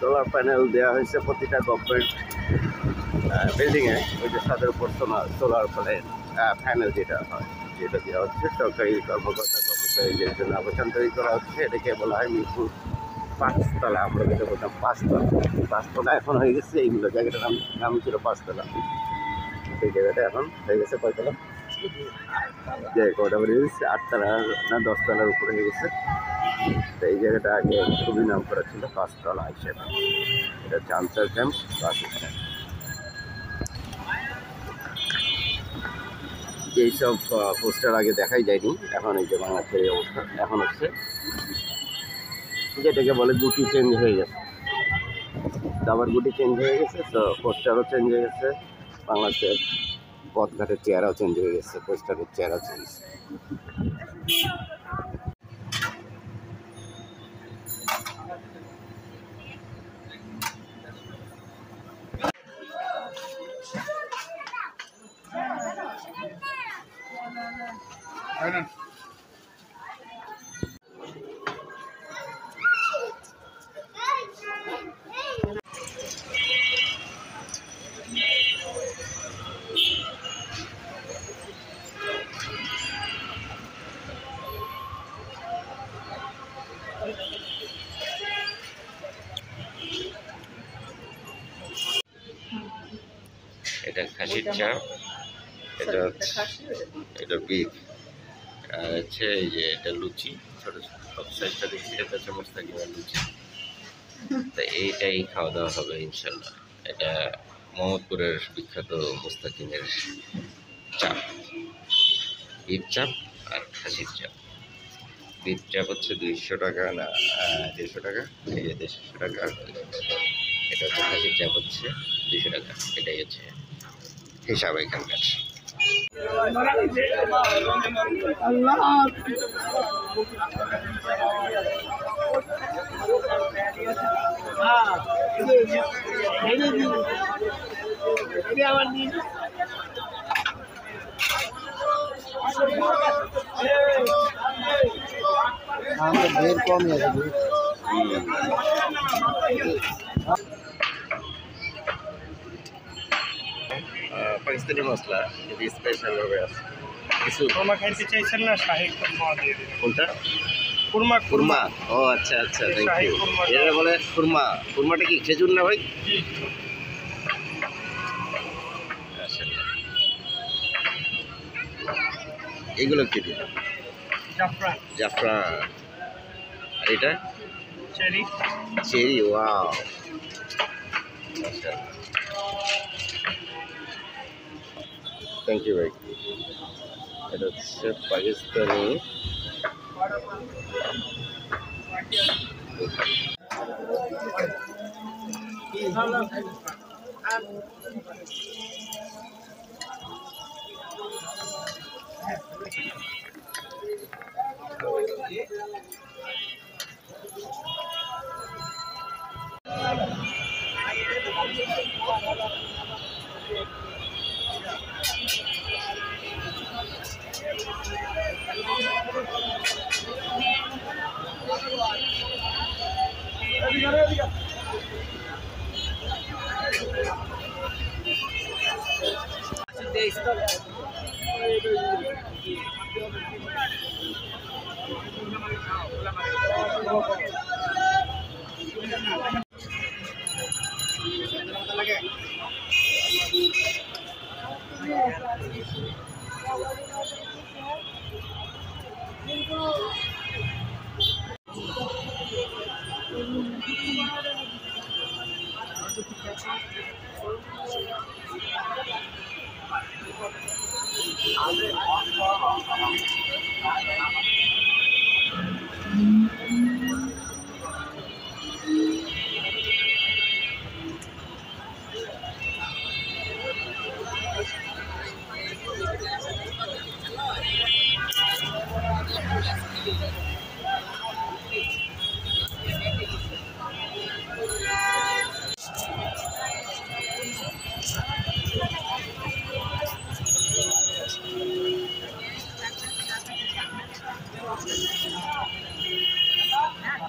Solar panel দেওয়া হয়েছে প্রতিটা গভর্নমেন্ট বিল্ডিংয়ে। ওই যে তাদের উপর সোলার প্যানেল যেটা হয়, যেটা দেওয়া হচ্ছে সরকারি কর্মকর্তা কর্মচারীদের জন্য অবস্থান তৈরি করা হচ্ছে। এটাকে বলা হয় মিরপুর 5 তলা। আমরা যেটা বলতাম 5 তলা, 5 তলা এখন হয়ে গেছে। এইগুলো জায়গাটার নাম ছিল 5 তলা। সেই জায়গাটা এখন হয়ে গেছে কয়তলা, যে কটা বেড়ে গেছে 8 তলা না 10 তলার উপরে হয়ে গেছে। তো এই জায়গাটা আগে খুবই নাম করা ছিল 5 তলা হিসেবে। এটা হচ্ছে আনসার ক্যাম্প বাস স্ট্যান্ড। এইসব পোস্টার আগে দেখাই যায়নি, এখন এই যে বাংলাদেশের এই অবস্থা। এখন হচ্ছে যেটাকে বলে গুটি চেঞ্জ হয়ে গেছে, দাবার গুটি চেঞ্জ হয়ে গেছে, তো পোস্টারও চেঞ্জ হয়ে গেছে। বাংলাদেশের পথঘাটের চেহারাও চেঞ্জ হয়ে গেছে, পোস্টারের চেহারাও চেঞ্জ। এটা খাসির চাপ, এটা বিফ, আর হচ্ছে এই যে এটা লুচি, ছোটো ছোটো সাইজটা দেখছি, এটা হচ্ছে মোস্তাকিমের লুচি। তা এইটাই খাওয়া দাওয়া হবে ইনশাল্লাহ। এটা মোহাম্মদপুরের বিখ্যাত মোস্তাকিমের চাপ, বিফ চাপ আর খাসির চাপ। বিট চাপ হচ্ছে 200 টাকা না 150 টাকা, এই যে 150 টাকা। এটা হচ্ছে খাসির চাপ হচ্ছে 200 টাকা। এটাই হচ্ছে হিসাব এখানকার। ढेर कम है পাকিস্তানি মশলা যদি স্পেশাল ভাবে আছে কিছু। কুরমা খাইতে চাইছেন না শাহী কুরমা দিয়ে দিবেন। কোনটা? কুরমা কুরমা। ও আচ্ছা আচ্ছা, থ্যাংক শাহী ইউ। কুরমা। এটা বলে কুরমা। কুরমাটা কি খেজুর না ভাই? জি আচ্ছা, এগুলো কি দিন? জাফরান জাফরান। আর এটা চেরি চেরি। ওয়াও, আচ্ছা, থ্যাংক ইউ ভাই। এটা হচ্ছে পাকিস্তানি।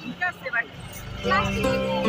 ঠিক আছে